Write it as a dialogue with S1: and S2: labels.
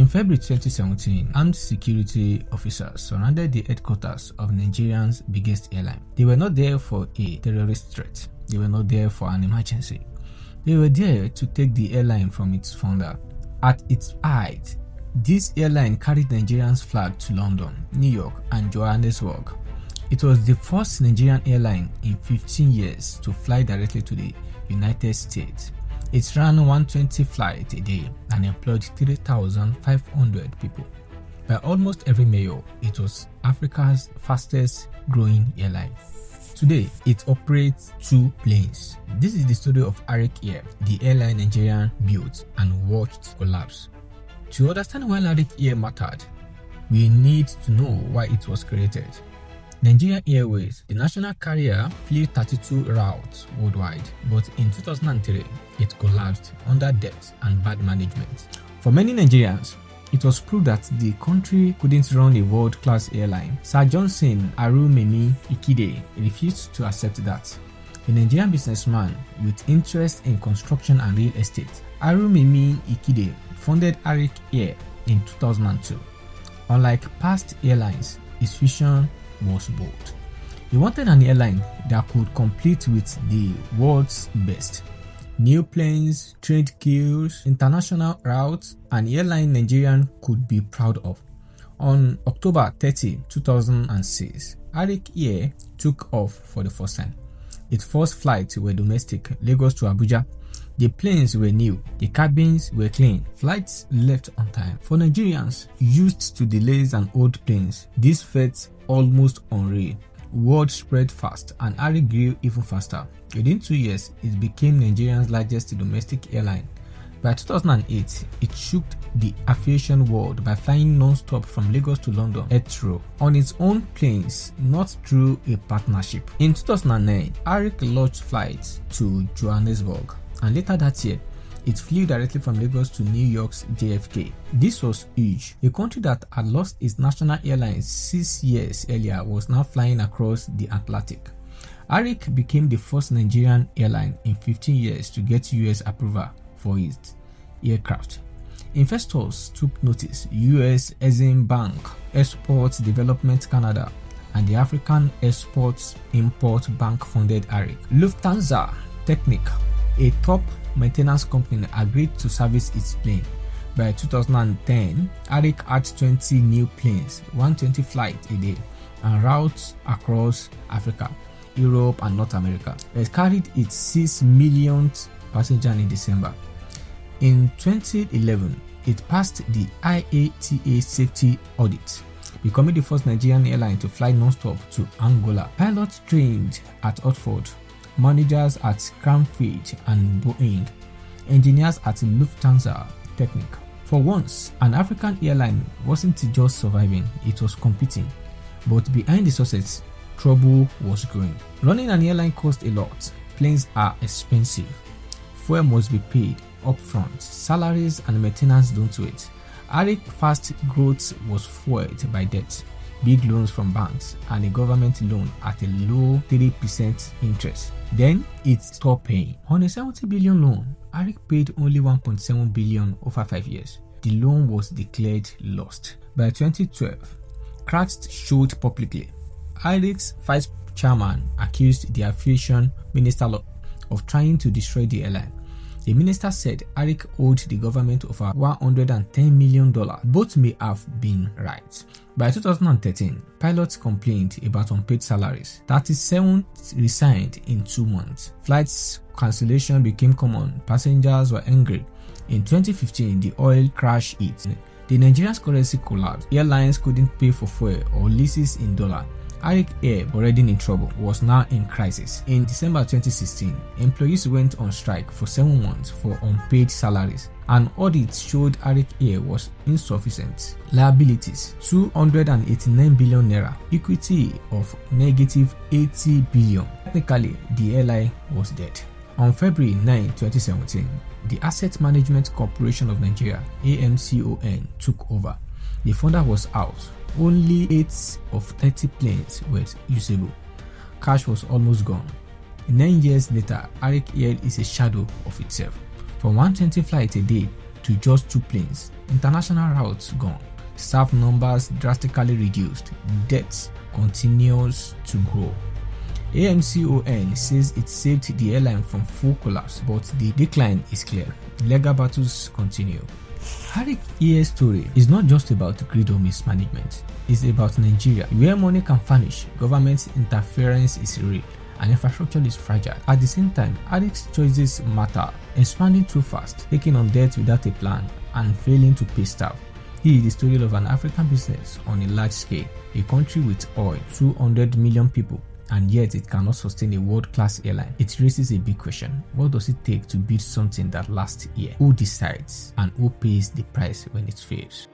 S1: In February 2017, armed security officers surrounded the headquarters of Nigeria's biggest airline. They were not there for a terrorist threat. They were not there for an emergency. They were there to take the airline from its founder. At its height, this airline carried Nigeria's flag to London, New York, and Johannesburg. It was the first Nigerian airline in 15 years to fly directly to the United States. It ran 120 flights a day and employed 3,500 people. By almost every measure, it was Africa's fastest growing airline. Today, it operates 2 planes. This is the story of Arik Air, the airline Nigeria built and watched collapse. To understand why Arik Air mattered, we need to know why it was created. Nigeria Airways, the national carrier, flew 32 routes worldwide, but in 2003, it collapsed under debt and bad management. For many Nigerians, it was proved that the country couldn't run a world-class airline. Sir Johnson Arumemi Ikide refused to accept that. A Nigerian businessman with interest in construction and real estate, Arumemi Ikide founded Arik Air in 2002. Unlike past airlines, his vision was bold. He wanted an airline that could compete with the world's best. New planes, trade queues, international routes, an airline Nigerian could be proud of. On October 30, 2006, Arik Air took off for the first time. Its first flights were domestic, Lagos to Abuja. The planes were new, the cabins were clean, flights left on time. For Nigerians used to delays and old planes, this felt almost unreal. Word spread fast and Arik grew even faster. Within 2 years, it became Nigeria's largest domestic airline. By 2008, it shook the aviation world by flying non-stop from Lagos to London Heathrow on its own planes, not through a partnership. In 2009, Arik launched flights to Johannesburg, and later that year, it flew directly from Lagos to New York's JFK. This was huge. A country that had lost its national airline 6 years earlier was now flying across the Atlantic. Arik became the first Nigerian airline in 15 years to get US approval for its aircraft. Investors took notice. US Exim Bank, Export Development Canada, and the African Export-Import Bank funded Arik. Lufthansa Technik, a top maintenance company, agreed to service its plane. By 2010, Arik had 20 new planes, 120 flights a day, and routes across Africa, Europe, and North America. It carried its 6 millionth passenger in December. In 2011, it passed the IATA safety audit, becoming the first Nigerian airline to fly non-stop to Angola. Pilots trained at Oxford, managers at Cranfield and Boeing, engineers at Lufthansa Technik. For once, an African airline wasn't just surviving, it was competing. But behind the success, trouble was growing. Running an airline costs a lot. Planes are expensive. Fuel must be paid upfront. Salaries and maintenance don't wait. Arik's fast growth was fueled by debt, big loans from banks, and a government loan at a low 3% interest. Then it stopped paying. On a 70 billion loan, Arik paid only 1.7 billion over 5 years. The loan was declared lost. By 2012, cracks showed publicly. Arik's vice chairman accused the aviation minister of trying to destroy the airline. The minister said Arik owed the government over $110 million. Both may have been right. By 2013, pilots complained about unpaid salaries. 37 resigned in 2 months. Flights cancellation became common. Passengers were angry. In 2015, the oil crash hit. The Nigerian currency collapsed. Airlines couldn't pay for fuel or leases in dollar. Arik Air, already in trouble, was now in crisis. In December 2016, employees went on strike for 7 months for unpaid salaries. An audit showed Arik Air was insufficient. Liabilities: 289 billion naira. Equity of negative 80 billion. Technically, the airline was dead. On February 9, 2017, the Asset Management Corporation of Nigeria, AMCON, took over. The founder was out. Only 8 of 30 planes were usable. Cash was almost gone. 9 years later, Arik Air is a shadow of itself. From 120 flights a day to just 2 planes, international routes gone, staff numbers drastically reduced, debt continues to grow. AMCON says it saved the airline from full collapse, but the decline is clear. Legal battles continue. Arik Air's story is not just about greed or mismanagement. It's about Nigeria, where money can vanish, government interference is real, and infrastructure is fragile. At the same time, Arik's choices matter, expanding too fast, taking on debt without a plan, and failing to pay staff. He is the story of an African business on a large scale, a country with oil, 200 million people, and yet it cannot sustain a world-class airline. It raises a big question. What does it take to build something that lasts here? Who decides and who pays the price when it fails?